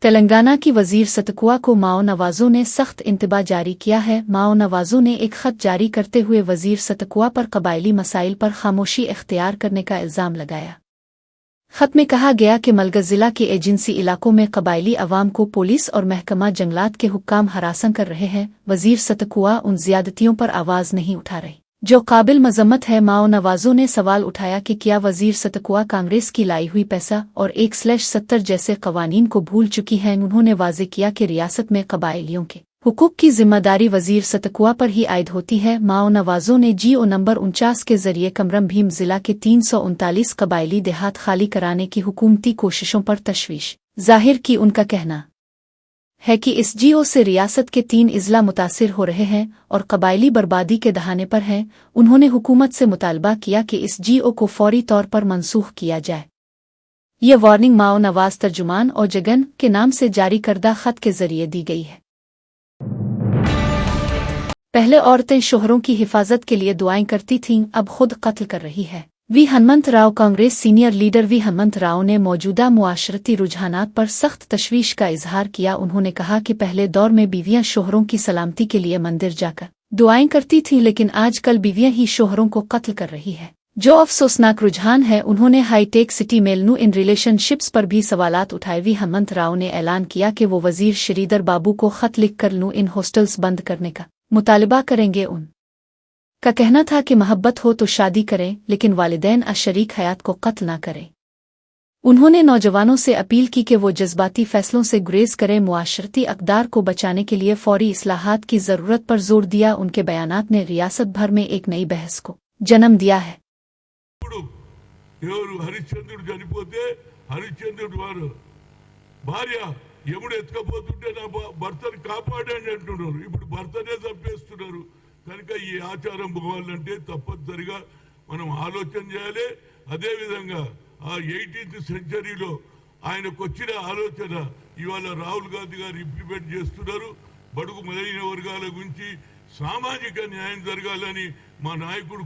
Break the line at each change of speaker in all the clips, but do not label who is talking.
तेलंगाना की वजीर सतकुआ को माओ नवाजों ने सख्त इंतबा जारी किया है। माओ नवाजों ने एक खत जारी करते हुए वजीर सतकुआ पर कबायली मसाइल पर खामोशी इख्तियार करने का इल्ज़ाम लगाया। खत में कहा गया कि मलगा जिला के एजेंसी इलाकों में कबायली अवाम को पुलिस और महकमा जंगलात के हुक्काम हरासा कर रहे हैं। वजीर सतकुआ उन ज्यादतियों पर आवाज़ नहीं उठा रहे जो काबिल मजम्मत है। माओ नवाजों ने सवाल उठाया कि क्या वजीर सतकुआ कांग्रेस की लाई हुई पैसा और 1/70 जैसे कवानीन को भूल चुकी हैं। उन्होंने वाज़ेह किया कि रियासत में कबायलियों के हुकूक की जिम्मेदारी वजीर सतकुआ पर ही आयद होती है। माओ नवाजों ने GO नंबर 49 के जरिए कमरम भीम जिला के 339 कबायली देहात खाली कराने की हुकूमती कोशिशों पर तशवीश जाहिर की। उनका कहना है कि इस GO से रियासत के 3 इजला मुतासिर हो रहे हैं और कबायली बर्बादी के दहाने पर हैं। उन्होंने हुकूमत से मुतालबा किया कि इस GO को फौरी तौर पर मनसूख किया जाए। ये वार्निंग माओ नवाज तर्जुमान और जगन के नाम से जारी करदा खत के जरिए दी गई है। पहले औरतें शोहरों की हिफाजत के लिए दुआएं करती थीं, अब खुद कत्ल कर रही है। V Hanumanth Rao Congress senior leader V Hanumanth Rao ने मौजूदा मुआशरती रुझानात पर सख्त तशवीश का इजहार किया। उन्होंने कहा कि पहले दौर में बीवियां शोहरों की सलामती के लिए मंदिर जाकर दुआएं करती थीं, लेकिन आजकल बीवियां ही शोहरों को कत्ल कर रही है, जो अफसोसनाक रुझान है। उन्होंने हाईटेक सिटी मेलनू इन रिलेशनशिप्स पर भी सवालात उठाए। वी हनुमंत राव ने ऐलान किया कि वो वजीर श्रीधर बाबू को खत लिखकर नू इन हॉस्टल्स बंद करने का मुतालबा करेंगे। उनका कहना था कि मोहब्बत हो तो शादी करें, लेकिन वालिदैन अशरीक हयात को कत्ल न करें। उन्होंने नौजवानों से अपील की कि वो जज्बाती फैसलों से गुरेज करें। मुआशरती अक़दार को बचाने के लिए फौरी इस्लाहात की ज़रूरत पर जोर दिया। उनके बयानात ने रियासत भर में एक नई बहस को जन्म दिया है।
హరిశ్చంద్రుడు చనిపోతే హరిశ్చంద్రుడు వారు భార్య ఎముడు ఎత్తుకపోతుంటే నా భర్తను కాపాడండి అంటున్నారు. ఇప్పుడు భర్తనే చంపేస్తున్నారు. కనుక ఈ ఆచారం పోవాలంటే తప్పనిసరిగా మనం ఆలోచన చేయాలి. అదేవిధంగా ఆ 18th సెంచరీలో ఆయనకు వచ్చిన ఆలోచన ఇవాళ రాహుల్ గాంధీ గారు ఇంప్లిమెంట్ చేస్తున్నారు. బడుగు బలహీన వర్గాల గురించి సామాజిక న్యాయం జరగాలని మా నాయకుడు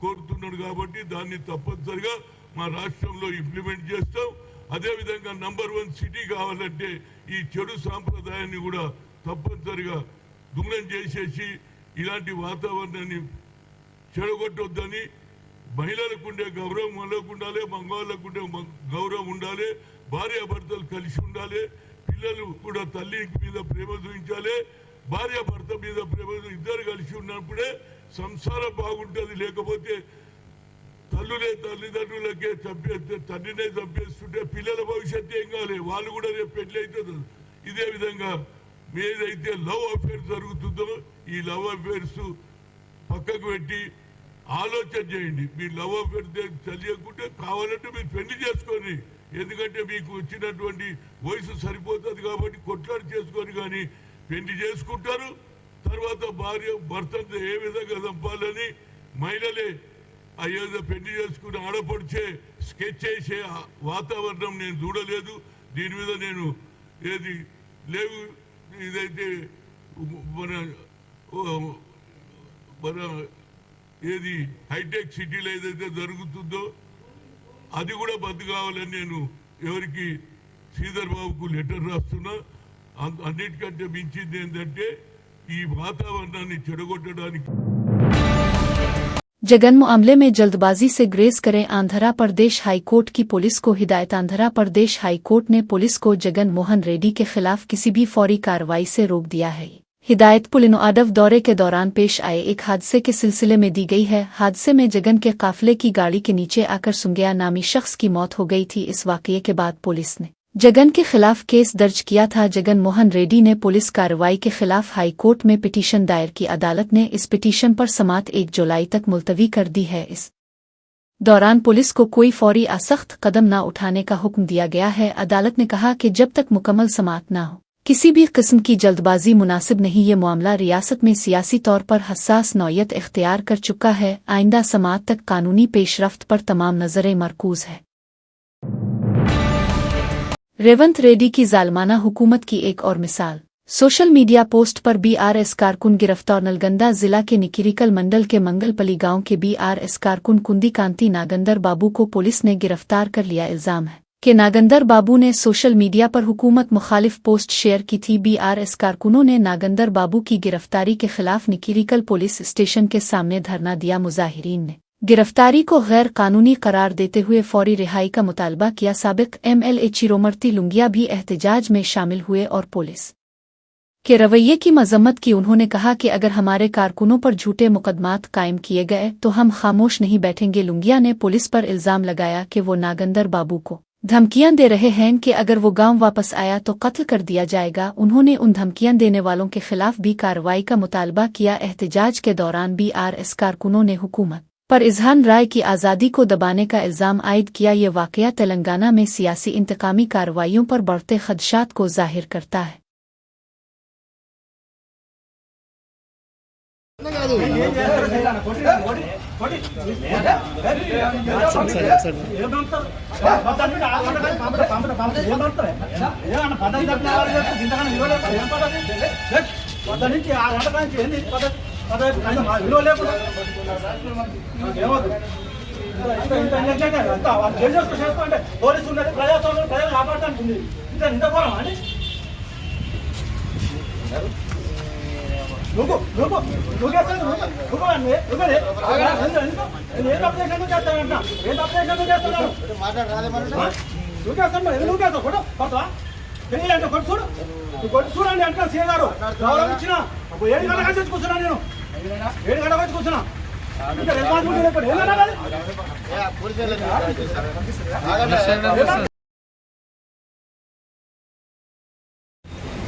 కోరుతున్నాడు. కాబట్టి దాన్ని తప్పనిసరిగా మా రాష్ట్రంలో ఇంప్లిమెంట్ చేస్తాం. అదేవిధంగా నంబర్ 1 సిటీ కావాలంటే ఈ చెడు సాంప్రదాయాన్ని కూడా తప్పనిసరిగా దూరం చేసేసి ఇలాంటి వాతావరణాన్ని చెడగొట్టొద్దని, మహిళలకు ఉండే గౌరవం వాళ్ళకు ఉండాలి, మగవాళ్ళకు ఉండే గౌరవం ఉండాలి, భార్యాభర్తలు కలిసి ఉండాలి, పిల్లలు కూడా తల్లి మీద ప్రేమ చూపించాలి, భార్యాభర్త మీద ప్రేమ ఇద్దరు కలిసి ఉన్నప్పుడే సంసారం బాగుంటుంది. లేకపోతే తల్లిదండ్రులకే చంపేస్తే, తండ్రినే చంపేస్తుంటే పిల్లల భవిష్యత్తు ఏం కావాలి, వాళ్ళు కూడా రేపు పెళ్లి అవుతుంది. ఇదే విధంగా ఏదైతే లవ్ అఫేర్స్ జరుగుతుందో ఈ లవ్ అఫేర్స్ పక్కకు పెట్టి ఆలోచన చేయండి. మీ లవ్ అఫేర్స్ తెలియకుంటే కావాలంటే మీరు పెళ్లి చేసుకొని, ఎందుకంటే మీకు వచ్చినటువంటి వయసు సరిపోతుంది కాబట్టి కొట్లాడి చేసుకొని కానీ పెళ్లి చేసుకుంటారు. తర్వాత భర్తను ఏ విధంగా చంపాలని మహిళలే అయ్యేదో పెళ్లి చేసుకుని ఆడపడిచే స్కెచ్ చేసే వాతావరణం నేను చూడలేదు. దీని మీద నేను ఏది లేవు. ఇదైతే మన ఏది హైటెక్ సిటీలో ఏదైతే జరుగుతుందో అది కూడా బంద్ కావాలని నేను ఎవరికి శ్రీధర్ బాబుకు లెటర్ రాస్తున్నా. అన్నిటికంటే మించింది ఏంటంటే ఈ వాతావరణాన్ని చెడగొట్టడానికి
जगन मामले में जल्दबाजी से ग्रेस करें। आंध्रा प्रदेश हाईकोर्ट की पुलिस को हिदायत। आंध्रा प्रदेश हाईकोर्ट ने पुलिस को जगन मोहन रेड्डी के खिलाफ किसी भी फौरी कार्रवाई से रोक दिया है। हिदायत पुलिनोआडव दौरे के दौरान पेश आए एक हादसे के सिलसिले में दी गई है। हादसे में जगन के काफिले की गाड़ी के नीचे आकर सुंगया नामी शख्स की मौत हो गई थी। इस वाकये के बाद पुलिस ने जगन के खिलाफ केस दर्ज किया था। जगन मोहन रेड्डी ने पुलिस कार्रवाई के खिलाफ हाईकोर्ट में पिटीशन दायर की। अदालत ने इस पिटीशन पर समाअत 1 जुलाई तक मुलतवी कर दी है। इस दौरान पुलिस को कोई फौरी असख्त कदम न उठाने का हुक्म दिया गया है। अदालत ने कहा कि जब तक मुकम्मल समाअत न हो किसी भी किस्म की जल्दबाजी मुनासिब नहीं। ये मामला रियासत में सियासी तौर पर हसास नौयत इख्तियार कर चुका है। आइंदा समाअत तक कानूनी पेशरफ्त पर तमाम नजरें मरकूज है। रेवंत रेड्डी की जालमाना हुकूमत की एक और मिसाल। सोशल मीडिया पोस्ट पर BRS कारकुन गिरफ्तार। नलगंदा जिला के निकिरिकल मंडल के मंगलपली गांव के BRS कारकुन कुंदी कांति नागंदर बाबू को पुलिस ने गिरफ्तार कर लिया। इल्जाम है कि नागंदर बाबू ने सोशल मीडिया पर हुकूमत मुखालिफ पोस्ट शेयर की थी। BRS कारकुनों ने नागंदर बाबू की गिरफ्तारी के खिलाफ निकिरिकल पुलिस स्टेशन के सामने धरना दिया। मुजाहिरीन ने गिरफ्तारी को गैर कानूनी करार देते हुए फौरी रिहाई का मुतालबा किया। साबिक MLA चिरोमर्ती लुंगिया भी एहतजाज में शामिल हुए और पुलिस के रवैये की मजम्मत की। उन्होंने कहा कि अगर हमारे कारकुनों पर झूठे मुकदमात कायम किए गए तो हम खामोश नहीं बैठेंगे। लुंगिया ने पुलिस पर इल्जाम लगाया कि वो नागंदर बाबू को धमकियां दे रहे हैं कि अगर वो गांव वापस आया तो कत्ल कर दिया जाएगा। उन्होंने उन धमकियां देने वालों के खिलाफ भी कार्रवाई का मुतालबा किया। एहतजाज के दौरान BRS कारकुनों ने हुकूमत पर इजहार राय की आज़ादी को दबाने का इल्जाम आयद किया। ये वाकया तेलंगाना में सियासी इंतकामी कार्रवाइयों पर बढ़ते खदशात को जाहिर करता है।
చూడండి అంటే సీఏ గారు ఇచ్చిన 7 గంటల నుంచి కూర్చున్నా నేను 7 గంటల నుంచి కూర్చున్నా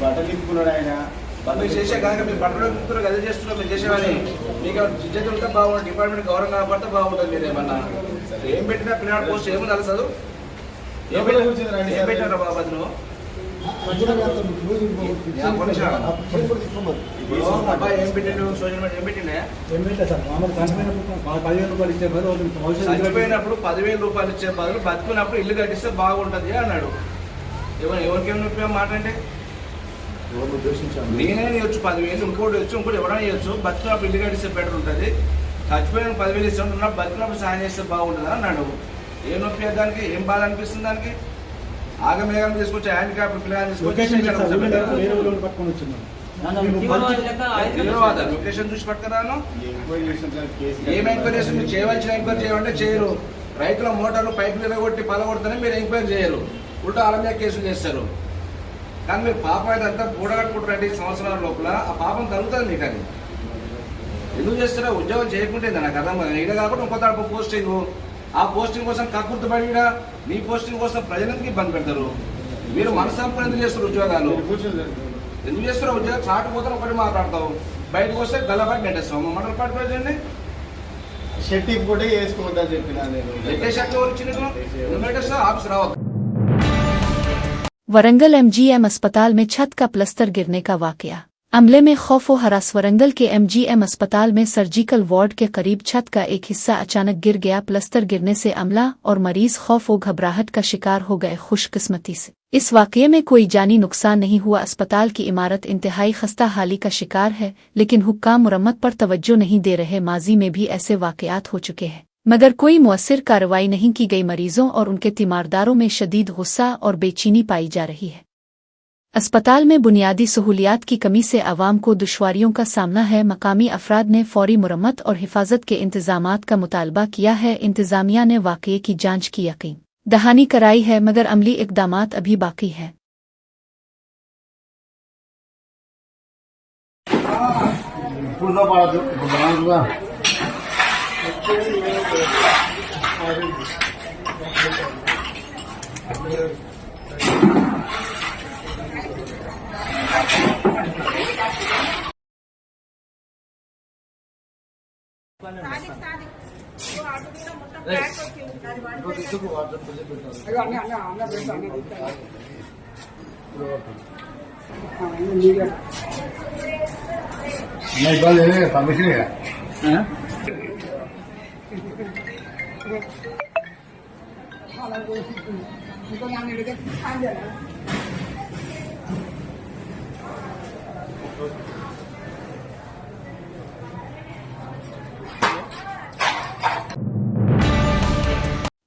బట్టలిప్పుకున్నాడు ఆయన మీరు చేసే కనుక మీరు బట్టలు ఇప్పుతున్నారు అదే చేస్తున్నారు మీరు చేసేవాని మీకు జిజ్జత ఉంటే బాగుంటుంది డిపార్ట్మెంట్ గౌరవం కనపడితే బాగుంటుంది మీరు ఏమన్నా ఏం పెట్టినా పిల్లవాడు పోస్ట్ ఏమో తెలుసదు ఏం పెట్టారా బాబా నువ్వు అబ్బాయి ఏం పెట్టాడు సోషల్ మీడియా ఏం పెట్టిండే చనిపోయినప్పుడు 10,000 రూపాయలు ఇచ్చే బదులు బతుకున్నప్పుడు ఇల్లు కట్టిస్తే బాగుంటది అన్నాడు. ఎవరికేం నొప్పి మాట అంటే నేనే ఇవ్వచ్చు 10,000 ఇంకోటి ఇవ్వచ్చు ఇంకోటి ఎవరైనా ఇవ్వచ్చు బతుకున్నప్పుడు ఇల్లు కట్టిస్తే బెటర్ ఉంటుంది. చచ్చిపోయిన 10,000 ఇస్తున్నప్పుడు బతుకున్నప్పుడు సాయం చేస్తే బాగుంటుంది అన్నాడు. ఏం నొప్పి దానికి ఏం బాధ అనిపిస్తుంది దానికి ఆగమేఘం తీసుకొచ్చి హ్యాండిక్యాప్ పిల్లలు తీసుకొచ్చి లొకేషన్ చూసి పట్టుకురాను. ఏం ఎంక్వైరీ చేసి మీరు చేయవలసిన ఎంక్వైరీ చేయాలంటే చేయరు. రైతుల మోటార్లు పైపులు కొట్టి పలగొడితేనే మీరు ఎంక్వైరీ చేయరు. ఉల్టా ఆలమ్య కేసులు చేస్తారు. కానీ మీరు పాపం అయితే అంతా కూడగట్టుకుంటారు. 2 సంవత్సరాల లోపల ఆ పాపం తగ్గుతుంది మీకు. అది ఎందుకు చేస్తారో ఉద్యోగం చేయకుంటే నాకు అర్థం ఇక్కడ కాకుండా ఇంకొక పోస్టింగ్ ఆ పోస్టింగ్ కోసం కక్కుర్తిపడి మీ పోస్టింగ్ కోసం ప్రజలందరికీ ఇబ్బంది పెడతారు. మీరు మనసంపూర్ణ ఎందుకు చేస్తారు ఉద్యోగాలు ఎందుకు చేస్తారో ఉద్యోగం చాటుపోతే ఒకటి మాట్లాడతావు బయటకు వస్తే గల్లబాటి నెట్టేస్తావు. మా మండల పార్టీ ప్రజెంట్ షర్ట్ కూడా వేసుకోవద్దని చెప్పిన ఆఫీస్ రావద్దు.
वरंगल MGM अस्पताल में छत का प्लस्तर गिरने का वाकया। अमले में खौफ व हरास। वरंगल के MGM अस्पताल में सर्जिकल वार्ड के करीब छत का एक हिस्सा अचानक गिर गया। प्लस्तर गिरने से अमला और मरीज खौफ व घबराहट का शिकार हो गए। खुशकिस्मती से इस वाकये में कोई जानी नुकसान नहीं हुआ। अस्पताल की इमारत इंतहाई खस्ता हाली का शिकार है, लेकिन हुक्काम मुरम्मत पर तवज्जो नहीं दे रहे। माजी में भी ऐसे वाकयात हो चुके हैं मगर कोई मुअस्सिर कार्रवाई नहीं की गई। मरीजों और उनके तीमारदारों में शदीद गुस्सा और बेचैनी पाई जा रही है। अस्पताल में बुनियादी सहूलियात की कमी से आवाम को दुश्वारियों का सामना है। मकामी अफराद ने फौरी मुरम्मत और हिफाजत के इंतजामात का मुतालबा किया है। इंतजामिया ने वाकये की जांच की यकीन दहानी कराई है, मगर अमली इक़दामात अभी बाकी है।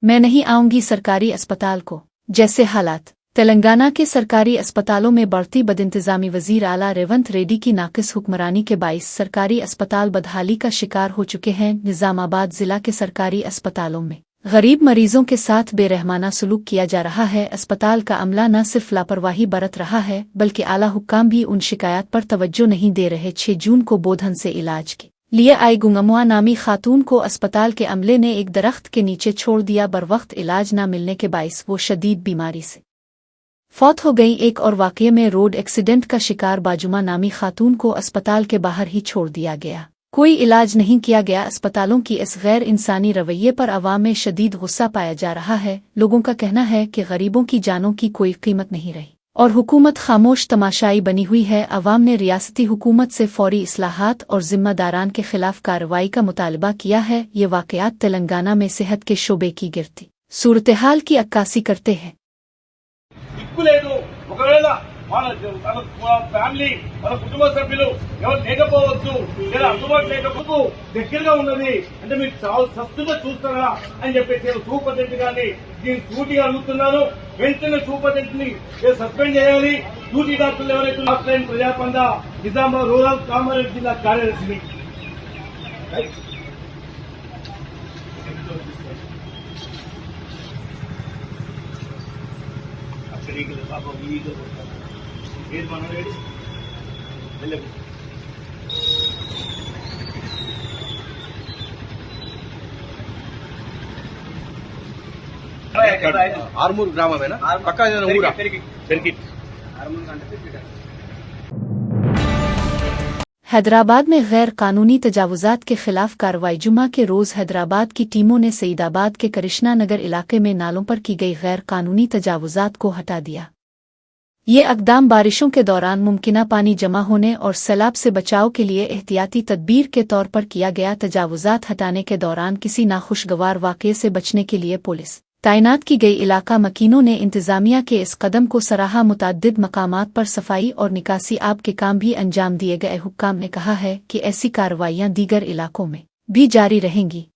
मैं नहीं आऊंगी सरकारी अस्पताल को। जैसे हालात तेलंगाना के सरकारी अस्पतालों में बढ़ती बदइंतजामी। वजीर आला रेवंत रेड्डी की नाकिस हुक्मरानी के बाइस सरकारी अस्पताल बदहाली का शिकार हो चुके हैं। निजामाबाद जिला के सरकारी अस्पतालों में गरीब मरीजों के साथ बेरहमाना सलूक किया जा रहा है। अस्पताल का अमला न सिर्फ लापरवाही बरत रहा है बल्कि आला हुक्काम भी उन शिकायत पर तवज्जो नहीं दे रहे। 6 जून को बोधन से इलाज के लिए आई गुंगमुआ नामी खातून को अस्पताल के अमले ने एक दरख्त के नीचे छोड़ दिया। बरवक्त इलाज न मिलने के बाइस वो शदीद बीमारी से फौत हो गई। एक और वाकये में रोड एक्सीडेंट का शिकार बाजुमा नामी खातून को अस्पताल के बाहर ही छोड़ दिया गया। कोई इलाज नहीं किया गया। अस्पतालों की इस गैर इंसानी रवैये पर अवाम में शदीद गुस्सा पाया जा रहा है। लोगों का कहना है कि गरीबों की जानों की कोई कीमत नहीं रही और हुकूमत खामोश तमाशाई बनी हुई है। अवाम ने रियासती हुकूमत से फौरी इस्लाहात और जिम्मेदारान के खिलाफ कार्रवाई का मुतालबा किया है। ये वाकयात तेलंगाना में सेहत के शोबे की गिरती सूरत-ए-हाल की अक्कासी करते हैं।
ఫ్యామిలీ మన కుటుంబ సభ్యులు ఎవరు లేకపోవచ్చు లేదా అందుబాటు లేకపోతే దగ్గరగా ఉన్నది అంటే మీరు చాలా సస్తుగా చూస్తారా అని చెప్పేసి సూపరింటెండెంట్ గారిని దీన్ని సూటిగా అడుగుతున్నాను. వెంటనే సూపరింటెండెంట్ ని సస్పెండ్ చేయాలి. డ్యూటీ డాక్టర్లు ఎవరైతే ఆఫ్లైన్ ప్రజాపంద నిజామాబాద్ రూరల్ కామారెడ్డి జిల్లా కార్యదర్శిని అక్కడికి పాపం ఈగ ఏది మనోడు వెళ్ళకు
ఆర్మూర్ గ్రామమేనా పక్కా ఊరా
हैदराबाद में गैर कानूनी तजावुजात के खिलाफ कार्रवाई। जुमा के रोज़ हैदराबाद की टीमों ने सईदाबाद के कृष्णा नगर इलाके में नालों पर की गई गैर कानूनी तजावुजात को हटा दिया। ये अक़दाम बारिशों के दौरान मुमकिना पानी जमा होने और सैलाब से बचाव के लिए एहतियाती तदबीर के तौर पर किया गया। तजावुजात हटाने के दौरान किसी नाखुशगवार वाक़ये से बचने के लिए पुलिस तैनात की गई। इलाका मकीनों ने इंतज़ामिया के इस कदम को सराहा। मुतअद्दिद मकामात पर सफाई और निकासी आब के काम भी अंजाम दिए गए। हुक्काम ने कहा है कि ऐसी कार्रवाइयाँ दीगर इलाकों में भी जारी रहेंगी।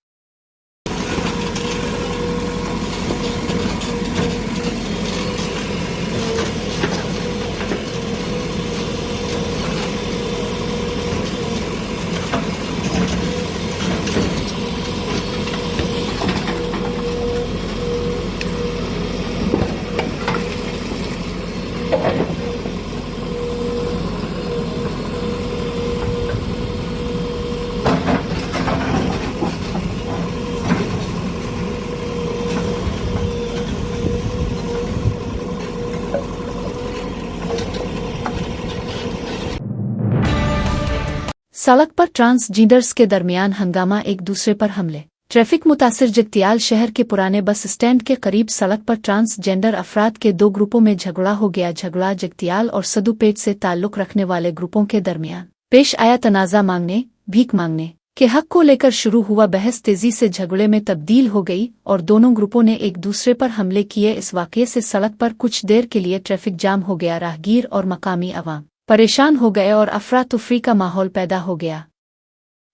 सड़क पर ट्रांसजेंडर्स के दरमियान हंगामा, एक दूसरे पर हमले। ट्रैफिक मुतासिर जगतियाल शहर के पुराने बस स्टैंड के करीब सड़क पर ट्रांसजेंडर अफराद के 2 ग्रुपों में झगड़ा हो गया। झगड़ा जगतियाल और सदुपेट से ताल्लुक रखने वाले ग्रुपों के दरमियान पेश आया। तनाज़ा मांगने, भीख मांगने के हक को लेकर शुरू हुआ बहस तेजी से झगड़े में तब्दील हो गई और दोनों ग्रुपों ने एक दूसरे पर हमले किए। इस वाक़ये से सड़क पर कुछ देर के लिए ट्रैफिक जाम हो गया। राहगीर और मकामी अवाम परेशान हो गए और अफरा-तफरी का माहौल पैदा हो गया।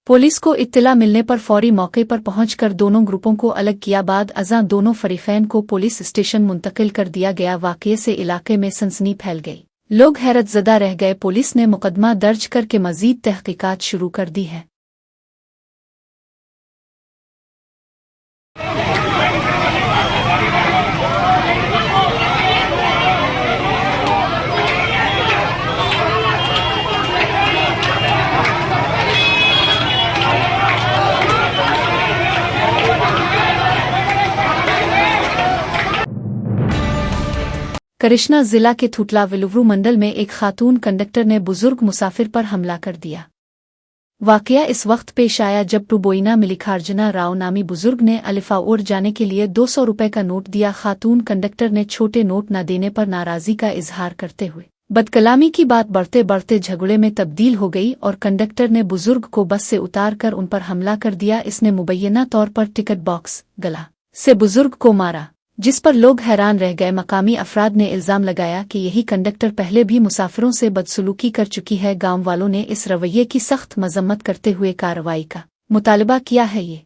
पुलिस को इत्तला मिलने पर फौरी मौके पर पहुंचकर दोनों ग्रुपों को अलग किया। बाद अज़ां दोनों फरीक़ैन को पुलिस स्टेशन मुंतकिल कर दिया गया। वाक़ये से इलाके में सनसनी फैल गई, लोग हैरतज़दा रह गए। पुलिस ने मुकदमा दर्ज करके मज़ीद तहक़ीक़ात शुरू कर दी है। कृष्णा जिला के थुटला विलुवरू मंडल में एक खातून कंडक्टर ने बुजुर्ग मुसाफिर पर हमला कर दिया। वाकया इस वक्त पेश आया जब टुबोइना मल्लिकार्जुना राव नामी बुजुर्ग ने अलिफाउर जाने के लिए 200 रुपए का नोट दिया। खातून कंडक्टर ने छोटे नोट न देने पर नाराजगी का इजहार करते हुए बदकलामी की बात बढ़ते बढ़ते झगड़े में तब्दील हो गई और कंडक्टर ने बुजुर्ग को बस से उतार कर उन पर हमला कर दिया। इसने मुबैना तौर पर टिकट बॉक्स गला से बुजुर्ग को मारा, जिस पर लोग हैरान रह गए। मकामी अफराद ने इल्जाम लगाया कि यही कंडक्टर पहले भी मुसाफिरों से बदसलूकी कर चुकी है। गांव वालों ने इस रवैये की सख्त मजम्मत करते हुए कार्रवाई का मुतालबा किया है। ये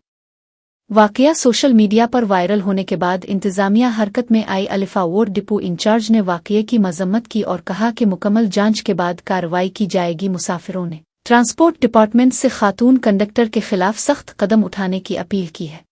वाकया सोशल मीडिया पर वायरल होने के बाद इंतजामिया हरकत में आई। अलिफा वार्ड डिपो इंचार्ज ने वाकये की मजम्मत की और कहा कि मुकम्मल जांच के बाद कार्रवाई की जाएगी। मुसाफिरों ने ट्रांसपोर्ट डिपार्टमेंट से खातून कंडक्टर के खिलाफ सख्त कदम उठाने की अपील की है।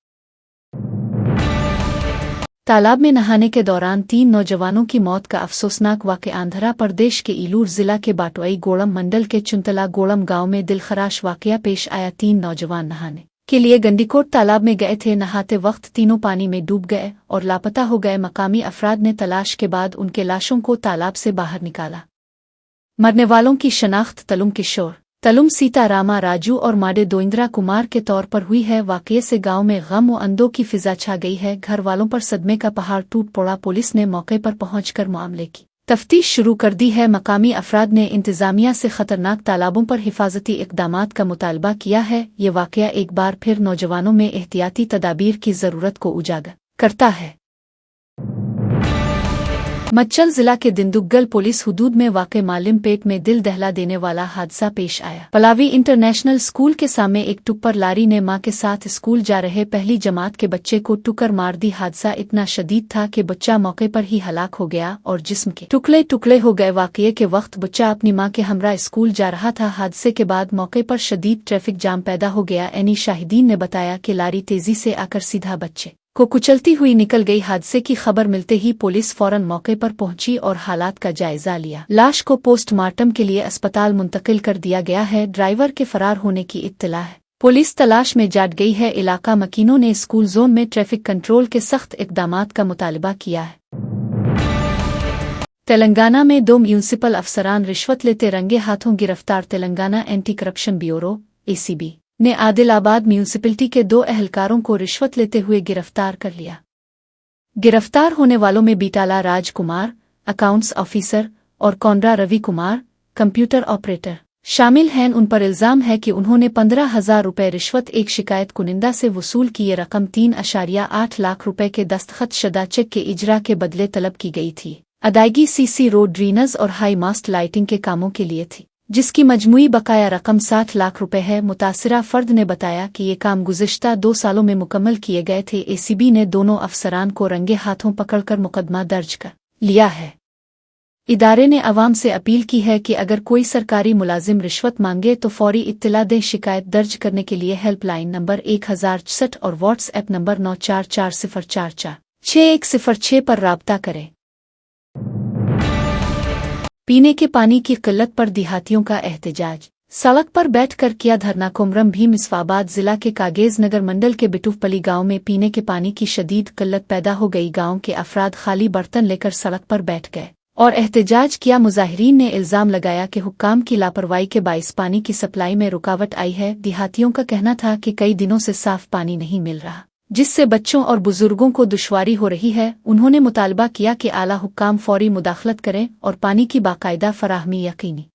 तालाब में नहाने के दौरान 3 नौजवानों की मौत का अफसोसनाक वाक़या आंध्र प्रदेश के इलूर जिला के बाटोई गोड़म मंडल के चुंतला गोड़म गांव में दिलखराश वाक़या पेश आया। 3 नौजवान नहाने के लिए गंडीकोट तालाब में गए थे। नहाते वक्त तीनों पानी में डूब गए और लापता हो गए। मकामी अफराद ने तलाश के बाद उनके लाशों को तालाब से बाहर निकाला। मरने वालों की शनाख्त तलुम किशोर, तलुम सीतारामा राजू और माडे दोइंद्रा कुमार के तौर पर हुई है। वाकये से गांव में गम व अंदों की फिजा छा गई है। घर वालों पर सदमे का पहाड़ टूट पड़ा। पुलिस ने मौके पर पहुंचकर मामले की तफ्तीश शुरू कर दी है। मकामी अफराद ने इंतजामिया से खतरनाक तालाबों पर हिफाजती इक़दामात का मुतालबा किया है। ये वाकया एक बार फिर नौजवानों में एहतियाती तदाबीर की ज़रूरत को उजागर करता है। मच्चल जिला के दिंदुगल पुलिस हुदूद में वाक़े मालिम पेट में दिल दहला देने वाला हादसा पेश आया। पलावी इंटरनेशनल स्कूल के सामने एक टुक्कर लारी ने मां के साथ स्कूल जा रहे पहली जमात के बच्चे को टुक्कर मार दी। हादसा इतना शदीद था कि बच्चा मौके पर ही हलाक हो गया और जिस्म के टुकड़े टुकड़े हो गए। वाक़ये के वक्त बच्चा अपनी मां के हमरा स्कूल जा रहा था। हादसे के बाद मौके पर शदीद ट्रैफिक जाम पैदा हो गया। एनी शाहिदीन ने बताया कि लारी तेजी से आकर सीधा बच्चे को कुचलती हुई निकल गई। हादसे की खबर मिलते ही पुलिस फौरन मौके पर पहुंची और हालात का जायजा लिया। लाश को पोस्टमार्टम के लिए अस्पताल मुंतकिल कर दिया गया है। ड्राइवर के फरार होने की इत्तला है। पुलिस तलाश में जाट गई है। इलाका मकीनों ने स्कूल जोन में ट्रैफिक कंट्रोल के सख्त इक़दामात का मुतालबा किया है। तेलंगाना में 2 म्यूनिसिपल अफसरान रिश्वत लेते रंगे हाथों गिरफ्तार। Telangana anti corruption bureau ACB ने आदिलाबाद म्यूनिसिपलिटी के 2 एहलकारों को रिश्वत लेते हुए गिरफ्तार कर लिया। गिरफ्तार होने वालों में बीटाला राजकुमार अकाउंट्स ऑफिसर और कोंड्रा रवि कुमार कंप्यूटर ऑपरेटर शामिल हैं। उन पर इल्जाम है कि उन्होंने 15,000 रुपये रिश्वत एक शिकायत कुनिंदा से वसूल की। ये रकम 3.8 लाख रुपए के दस्तखत शुदा चेक के इजरा के बदले तलब की गई थी। अदायगी CC रोड ड्रेनेज और हाई मास्ट लाइटिंग के कामों के लिए थी, जिसकी मजमूई बकाया रकम 60 लाख रुपए है। मुतासिरा फर्द ने बताया कि ये काम गुज़िश्ता 2 सालों में मुकम्मल किए गए थे। ACB ने दोनों अफसरान को रंगे हाथों पकड़कर मुकदमा दर्ज कर लिया है। इदारे ने अवाम से अपील की है कि अगर कोई सरकारी मुलाजिम रिश्वत मांगे तो फौरी इत्तला दें। शिकायत दर्ज करने के लिए हेल्पलाइन नंबर 1064 और व्हाट्सएप नंबर 9440446106 पर राब्ता करें। पीने के पानी की किल्लत पर देहातियों का एहतजाज। सड़क पर बैठकर किया धरना। कुमरम भीम इस्लामाबाद जिला के कागेज नगर मंडल के बिटुफपली गांव में पीने के पानी की शदीद किल्लत पैदा हो गई। गांव के अफराद खाली बर्तन लेकर सड़क पर बैठ गए और एहतजाज किया। मुजाहिरीन ने इल्जाम लगाया कि हुक्काम की लापरवाही के बाइस पानी की सप्लाई में रुकावट आई है। देहातियों का कहना था कि कई दिनों से साफ पानी नहीं मिल रहा, जिससे बच्चों और बुजुर्गों को दुश्वारी हो रही है। उन्होंने मुतालबा किया कि आला हुक्काम फौरी मुदाखलत करें और पानी की बाकायदा फराहमी यकीनी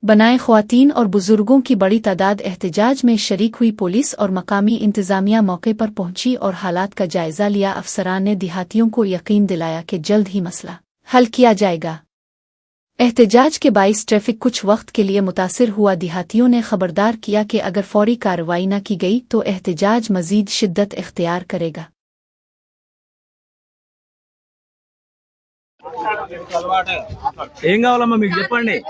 बनाएं। ख्वातीन और बुजुर्गों की बड़ी तादाद एहतजाज में शरीक हुई। पुलिस और मकामी इंतजामिया मौके पर पहुंची और हालात का जायजा लिया। अफसरान ने देहातियों को यकीन दिलाया कि जल्द ही मसला हल किया जाएगा। एहतजाज के बाइस ट्रैफिक कुछ वक्त के लिए मुतासिर हुआ। देहातियों ने खबरदार किया कि अगर फौरी कार्रवाई न की गई तो एहतजाज मजीद शिद्दत इख्तियार करेगा।
ఏం కావాలమ్మా మీకు చెప్పండి.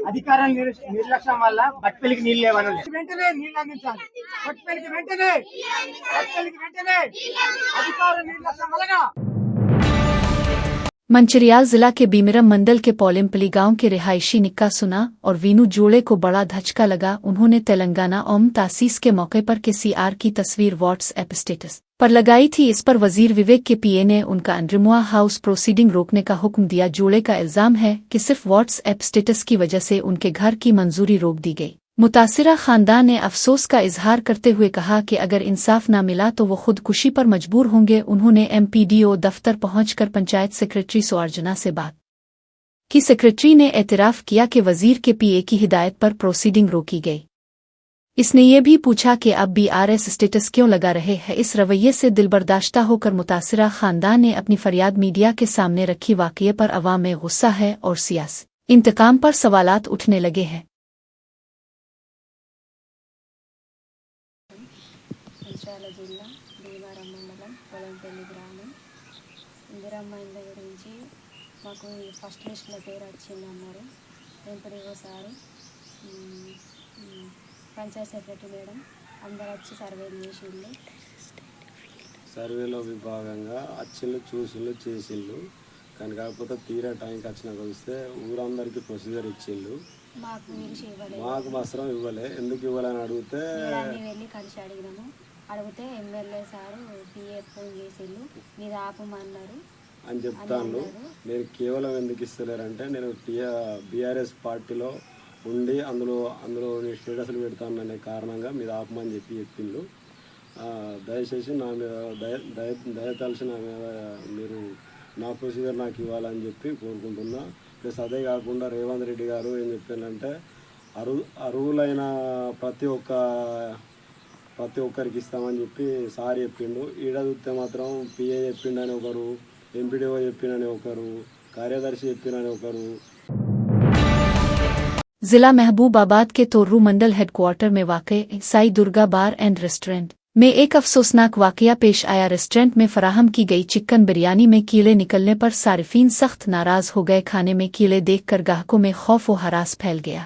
అధికార నిర్లక్ష్యం వల్ల బట్పెలికి నీళ్ళు లేవని వెంటనే నీళ్ళు అందించాలి. బట్పెలికి వెంటనే అధికార నిర్లక్ష్యం వలన।
मंचिरियाल जिला के बीमिरम मंडल के पौलिमपली गांव के रिहायशी निक्का सुना और वीनू जोड़े को बड़ा धचका लगा। उन्होंने तेलंगाना ओम तासीस के मौके पर के CR की तस्वीर व्हाट्सएप स्टेटस पर लगाई थी। इस पर वजीर विवेक के PA ने उनका अंडरमुआ हाउस प्रोसीडिंग रोकने का हुक्म दिया। जोड़े का इल्जाम है कि सिर्फ व्हाट्सएप स्टेटस की वजह से उनके घर की मंजूरी रोक दी गई। मुतासिरा खानदान ने अफसोस का इजहार करते हुए कहा कि अगर इंसाफ न मिला तो वो खुदकुशी पर मजबूर होंगे। उन्होंने MPDO दफ्तर पहुंचकर पंचायत सेक्रेटरी सुअर्जना से बात की। सेक्रेटरी ने एतराफ़ किया कि वजीर के PA की हिदायत पर प्रोसीडिंग रोकी गई। इसने ये भी पूछा कि अब BRS स्टेटस क्यों लगा रहे हैं। इस रवैये से दिलबर्दाश्ता होकर मुतासिरा खानदान ने अपनी फरियाद मीडिया के सामने रखी। वाक़ये पर अवाम में गुस्सा है और सियासी इंतकाम पर सवालात उठने लगे हैं।
మంచిర్యాల జిల్లా భీమారం మండలం పొలంపల్లి గ్రామం ఇందిరమ్మ ఇళ్ళ గురించి మాకు ఫస్ట్ లిస్ట్లో పేరు వచ్చిందన్నారు. MPDO sir, panchayat secretary madam అందరు వచ్చి సర్వేలు చేసిండు.
సర్వేలో విభాగంగా వచ్చిళ్ళు చూసిళ్ళు చేసిళ్ళు. కానీ కాకపోతే తీరా టైంకి వచ్చినాక వస్తే ఊరందరికీ ప్రొసీజర్ ఇచ్చిళ్ళు. మాకు మాత్రం ఇవ్వలే. ఎందుకు ఇవ్వాలని అడిగితే
వెళ్ళి కలిసి అడిగినాము. అడిగితే ఎమ్మెల్యే సారు PA ఫోన్ చేసిళ్ళు, మీరు ఆపమన్నారు
అని చెప్తాను. నేను కేవలం ఎందుకు ఇస్తలేరంటే నేను BRS పార్టీలో ఉండి అందులో నేను స్టేటస్లు పెడతాననే కారణంగా మీరు ఆపమని చెప్పిండు. దయచేసి నా మీద దయతలిసి నా మీద మీరు నా ప్రొసీజర్ నాకు ఇవ్వాలని చెప్పి కోరుకుంటున్నా. ప్లస్ అదే కాకుండా రేవంత్ రెడ్డి గారు ఏం చెప్పారంటే అర్హులైన ప్రతి ఒక్కరికి ఇస్తామని చెప్పి సార్ చెప్పిండు. ఈడ చూస్తే మాత్రం PA చెప్పిండని ఒకరు, MPDO చెప్పిండని ఒకరు, కార్యదర్శి చెప్పిండని ఒకరు.
जिला महबूबाबाद के तोर्रू मंडल हेडक्वार्टर में वाक़े साई दुर्गा बार एंड रेस्टोरेंट में एक अफसोसनाक वाक़या पेश आया। रेस्टोरेंट में फराहम की गई चिकन बिरयानी में कीड़े निकलने पर सारिफीन सख्त नाराज़ हो गए। खाने में कीड़े देखकर ग्राहकों में खौफ व हरास फैल गया।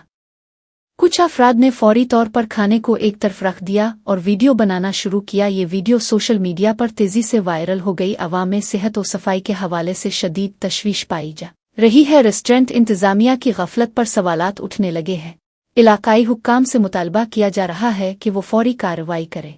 कुछ अफराद ने फौरी तौर पर खाने को एक तरफ रख दिया और वीडियो बनाना शुरू किया। ये वीडियो सोशल मीडिया पर तेज़ी से वायरल हो गई। अवाम में सेहत और सफाई के हवाले से शदीद तशवीश पाई जा रही है। रेस्टोरेंट इंतज़ामिया की गफलत पर सवालात उठने लगे हैं। इलाकाई हुक्काम से मुतालबा किया जा रहा है कि वो फौरी कार्रवाई करे।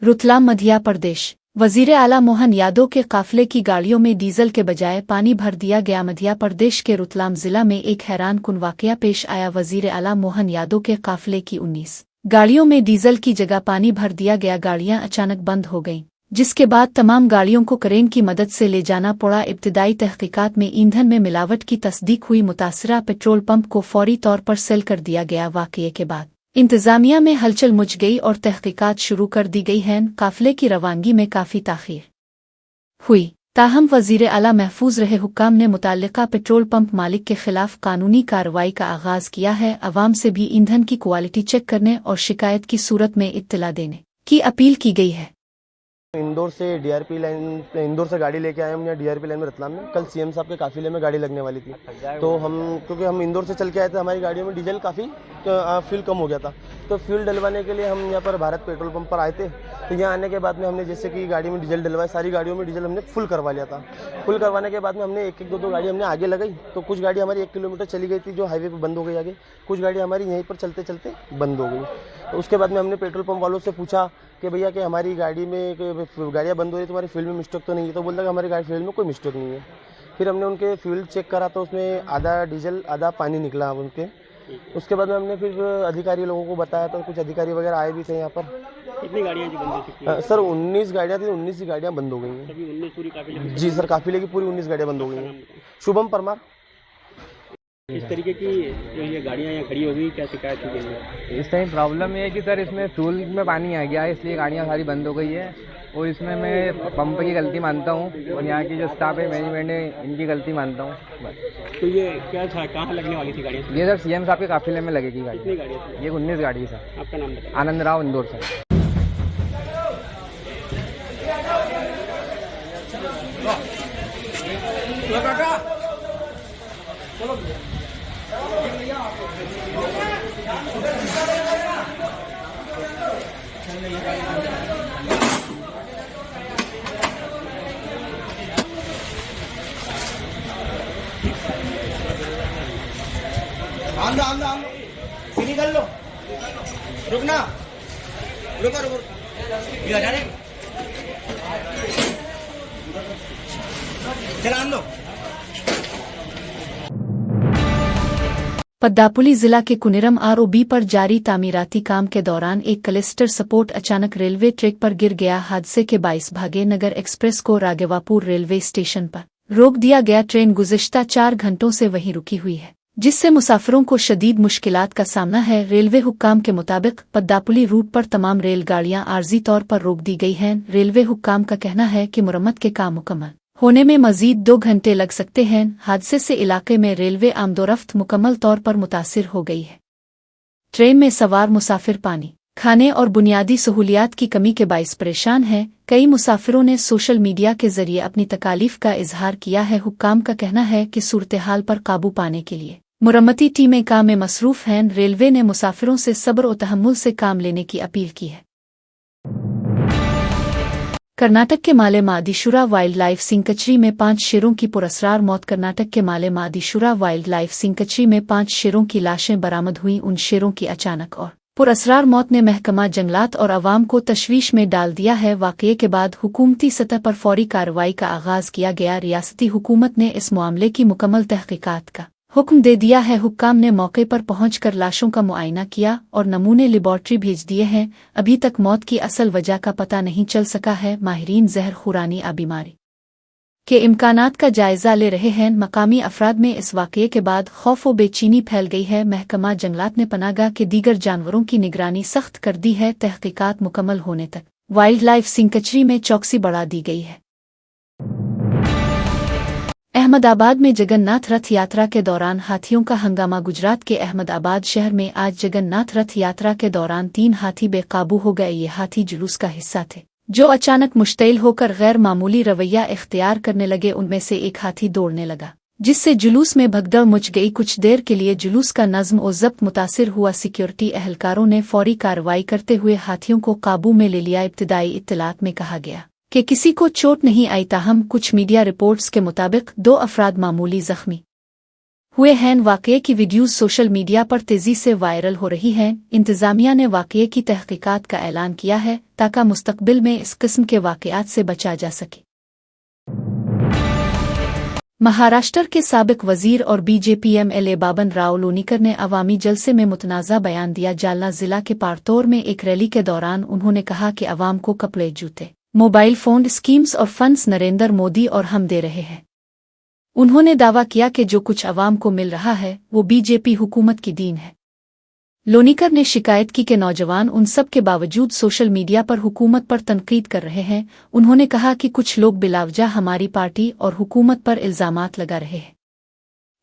रुतलाम मध्य प्रदेश वजीर आला मोहन यादव के काफिले की गाड़ियों में डीजल के बजाय पानी भर दिया गया। मध्य प्रदेश के रुतलाम जिला में एक हैरानकुन वाकया पेश आया। वजीर आला मोहन यादव के काफिले की 19 गाड़ियों में डीजल की जगह पानी भर दिया गया। गाड़ियां अचानक बंद हो गईं, जिसके बाद तमाम गाड़ियों को क्रेन की मदद से ले जाना पड़ा। इब्तिदाई तहकीकात में ईंधन में मिलावट की तस्दीक हुई। मुतासिरा पेट्रोल पंप को फौरी तौर पर सील कर दिया गया। वाकये के बाद इंतजामिया में हलचल मच गई और तहकीकात शुरू कर दी गई हैं। काफिले की रवानगी में काफ़ी ताख़ीर हुई, ताहम वजीर आला महफूज रहे। हुक्काम ने मुताल्लिका पेट्रोल पंप मालिक के खिलाफ कानूनी कार्रवाई का आगाज़ किया है। अवाम से भी ईंधन की क्वालिटी चेक करने और शिकायत की सूरत में इत्तला देने की अपील की गई है।
इंदौर से DRP लाइन, इंदौर से गाड़ी लेके आए हम यहाँ DRP लाइन में रतलाम में। कल CM साहब के काफिले में गाड़ी लगने वाली थी, तो क्योंकि हम इंदौर से चल के आए थे, हमारी गाड़ियों में डीजल काफ़ी फ्यूल कम हो गया था, तो फ्यूल डलवाने के लिए हम यहाँ पर भारत पेट्रोल पंप पर आए थे। तो यहाँ आने के बाद में हमने जैसे कि गाड़ी में डीजल डलवाया, सारी गाड़ियों में डीजल हमने फुल करवा लिया था। फुल करवाने के बाद में हमने एक दो गाड़ी हमने आगे लगाई, तो कुछ गाड़ी हमारी 1 किलोमीटर चली गई थी जो हाईवे पर बंद हो गई आगे, कुछ गाड़ी हमारी यहीं पर चलते चलते बंद हो गई। तो उसके बाद में हमने पेट्रोल पंप वालों से पूछा कि भैया कि हमारी गाड़ी में गाड़ियाँ बंद हो रही, तुम्हारी फ्यूल में मिस्टेक तो नहीं है? तो बोलता कि हमारी गाड़ी फ्यूल में कोई मिस्टेक नहीं है। फिर हमने उनके फ्यूल चेक करा तो उसमें आधा डीजल आधा पानी निकला उनके। उसके बाद में हमने फिर अधिकारी लोगों को बताया, तो कुछ अधिकारी वगैरह आए भी थे यहाँ पर।
कितनी गाड़ियाँ बंद हो चुकी हैं?
सर 19 गाड़ियाँ थी, 19 ही गाड़ियाँ बंद हो गई हैं। जी सर, काफिले की पूरी 19 गाड़ियाँ बंद हो गई हैं। शुभम परमार।
इस तरीके की जो ये गाड़ियाँ यहाँ खड़ी हो गई, क्या शिकायत की गई है?
इस टाइम प्रॉब्लम ये है कि सर इसमें फ्यूल में पानी आ गया है, इसलिए गाड़ियाँ सारी बंद हो गई है। और इसमें मैं पंप की गलती मानता हूँ और यहाँ की जो स्टाफ है, मैनेजमेंट है, इनकी गलती मानता हूँ बस।
तो ये क्या था, कहाँ लगने वाली थी गाड़ियाँ?
ये सर CM साहब के काफिले में लगेगी गाड़ी।
कितनी गाड़ियाँ थी? ये
19 गाड़ी सर।
आपका नाम बताइए।
आनंद राव, इंदौर से।
सीधी कर लो, रुकना, रुको रुको, चला लो।
पद्दापुली जिला के कुनिरम ROB पर जारी तामीराती काम के दौरान एक क्लस्टर सपोर्ट अचानक रेलवे ट्रैक पर गिर गया। हादसे के 22 भागे नगर एक्सप्रेस को राघवापुर रेलवे स्टेशन पर रोक दिया गया। ट्रेन गुज़िश्ता 4 घंटों से वहीं रुकी हुई है, जिससे मुसाफिरों को शदीद मुश्किलात का सामना है। रेलवे हुक्काम के मुताबिक पद्दापुली रूट पर तमाम रेलगाड़ियां आर्जी तौर पर रोक दी गई हैं। रेलवे हुक्काम का कहना है कि मुरम्मत के काम मुकम्मल होने में मजीद 2 घंटे लग सकते हैं। हादसे से इलाके में रेलवे आमदोरफ्त मुकम्मल तौर पर मुतासिर हो गई है। ट्रेन में सवार मुसाफिर पानी, खाने और बुनियादी सहूलियात की कमी के बाइस परेशान हैं। कई मुसाफिरों ने सोशल मीडिया के जरिए अपनी तकालीफ का इजहार किया है। हुक्काम का कहना है कि सूरत हाल पर काबू पाने के लिए मुरम्मती टीमें काम में मसरूफ हैं। रेलवे ने मुसाफिरों से सब्र और तहम्मुल से काम लेने की अपील की है। कर्नाटक के माले मादीशुरा वाइल्ड लाइफ सिंकचरी में 5 शेरों की पुरस्रार मौत। कर्नाटक के माले मादीशुरा वाइल्ड लाइफ सिंकचरी में 5 शेरों की लाशें बरामद हुई। उन शेरों की अचानक और पुरस्रार मौत ने महकमा जंगलात और अवाम को तशवीश में डाल दिया है। वाक़ये के बाद हुकूमती सतह पर फौरी कार्रवाई का आगाज़ किया गया। रियासती हुकूमत ने इस मामले की मुकम्मल तहकीकात का हुक्म दे दिया है। हुक्काम ने मौके पर पहुंचकर लाशों का मुआयना किया और नमूने लेबॉर्ट्री भेज दिए हैं। अभी तक मौत की असल वजह का पता नहीं चल सका है। माहिरीन जहर खुरानी आ बीमारी के इम्कानात का जायजा ले रहे हैं। मकामी अफराद में इस वाक़ये के बाद खौफ व बेचैनी फैल गई है। महकमा जंगलात ने पनाहगाह के दीगर जानवरों की निगरानी सख्त कर दी है। तहकीकात मुकम्मल होने तक वाइल्ड लाइफ सिंकचरी में चौकसी बढ़ा दी गई है। अहमदाबाद में जगन्नाथ रथ यात्रा के दौरान हाथियों का हंगामा। गुजरात के अहमदाबाद शहर में आज जगन्नाथ रथ यात्रा के दौरान 3 हाथी बेकाबू हो गए। ये हाथी जुलूस का हिस्सा थे, जो अचानक मुश्तइल होकर गैर मामूली रवैया इख्तियार करने लगे। उनमें से एक हाथी दौड़ने लगा, जिससे जुलूस में भगदड़ मच गई। कुछ देर के लिए जुलूस का नज़्म और ज़ब्त मुतासिर हुआ। सिक्योरिटी एहलकारों ने फौरी कार्रवाई करते हुए हाथियों को काबू में ले लिया। इब्तिदाई इत्तलात में कहा गया कि किसी को चोट नहीं आई, ताहम कुछ मीडिया रिपोर्ट्स के मुताबिक 2 अफराद मामूली जख्मी हुए हैं। वाक़ये की वीडियोज़ सोशल मीडिया पर तेज़ी से वायरल हो रही हैं। इंतज़ामिया ने वाक़ये की तहकीकात का ऐलान किया है ताकि मुस्तक़बिल में इस किस्म के वाक़यात से बचा जा सके। महाराष्ट्र के साबिक वज़ीर और BJP MLA बाबन राव लोनीकर ने अवामी जलसे में मुतनाज़ा बयान दिया। जालना ज़िला के पारतौर में एक रैली के दौरान उन्होंने कहा कि अवाम को कपड़े, जूते, मोबाइल फ़ोन, स्कीम्स और फंड्स नरेंद्र मोदी और हम दे रहे हैं। उन्होंने दावा किया कि जो कुछ अवाम को मिल रहा है वो BJP हुकूमत की दीन है। लोनीकर ने शिकायत की कि नौजवान उन सब के बावजूद सोशल मीडिया पर हुकूमत पर तनकीद कर रहे हैं। उन्होंने कहा कि कुछ लोग बिलावजा हमारी पार्टी और हुकूमत पर इल्ज़ामात लगा रहे हैं।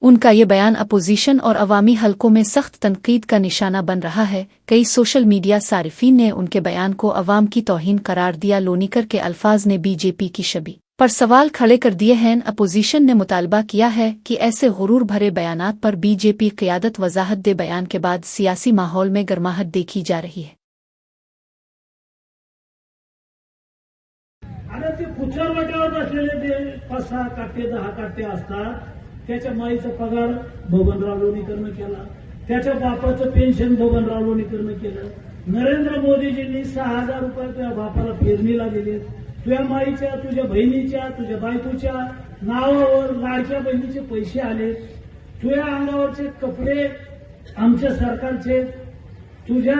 उनका ये बयान अपोजिशन और अवामी हलकों में सख्त तनकीद का निशाना बन रहा है। कई सोशल मीडिया सारिफीन ने उनके बयान को अवाम की तौहीन करार दिया। लोनीकर के अल्फाज ने BJP की छवि पर सवाल खड़े कर दिए हैं। अपोजिशन ने मुतालबा किया है कि ऐसे गुरूर भरे बयानात पर BJP क़यादत वजाहत दे। बयान के बाद सियासी माहौल में गर्माहट देखी जा रही है।
आता ते कुचर वाट्यावर बसलेले ते 5-6 काटे 10 काटे असतात। त्याच्या माईचा पगार बबनराव लोणीकरनं केला, त्याच्या बापाचं पेन्शन बबनराव लोणीकरनं केलं। नरेंद्र मोदीजींनी 6,000 रुपये तुझ्या बापाला पेरणीला दिले। तुझ्या माईच्या, तुझ्या बहिणीच्या, तुझ्या बायकोच्या नावावर लाडक्या बहिणीचे पैसे आले। तुझ्या अंगावरचे कपडे आमच्या सरकारचे, तुझ्या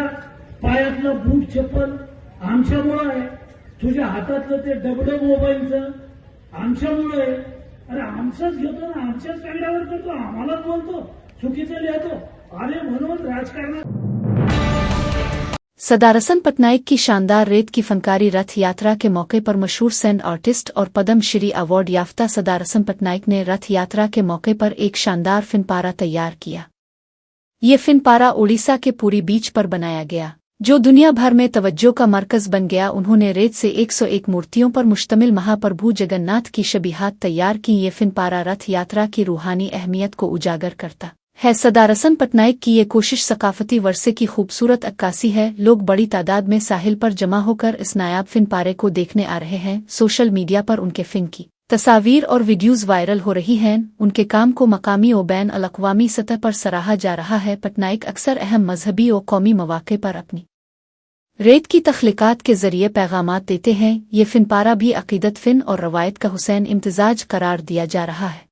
पायातलं बूट चप्पल आमच्यामुळं आहे, तुझ्या हातातलं ते डबडं मोबाईलचं आमच्यामुळं आहे। अरे आमचंच घेतो ना, आमच्याच कागदावर करतो, आम्हालाच बोलतो, चुकीचं लिहितो। अरे म्हणून राजकारणात
सदारसन पटनायक की शानदार रेत की फनकारी रथ यात्रा के मौके पर मशहूर सैंड आर्टिस्ट और पद्म श्री अवार्ड याफ्ता सदारसन पटनायक ने रथ यात्रा के मौके पर एक शानदार फिनपारा तैयार किया। ये फिनपारा ओडिशा के पुरी बीच पर बनाया गया, जो दुनिया भर में तवज्जो का मरकज बन गया। उन्होंने रेत से 101 मूर्तियों पर मुश्तमिल महाप्रभु जगन्नाथ की शबीहात तैयार की। ये फिनपारा रथ यात्रा की रूहानी अहमियत को उजागर करता है। सदारसन पटनायक की ये कोशिश सकाफती वर्षे की खूबसूरत अक्कासी है। लोग बड़ी तादाद में साहिल पर जमा होकर इस नायाब फिनपारे को देखने आ रहे हैं। सोशल मीडिया पर उनके फिन की तस्वीर और वीडियोज़ वायरल हो रही हैं। उनके काम को मकामी और बैन अल-अक़वामी सतह पर सराहा जा रहा है। पटनायक अक्सर अहम मजहबी और कौमी मौक़े पर अपनी रेत की तख्लीक़ात के ज़रिए पैगामात देते हैं। ये फिनपारा भी अक़ीदत, फ़िन और रवायत का हुसैन इम्तिज़ाज करार दिया जा रहा है।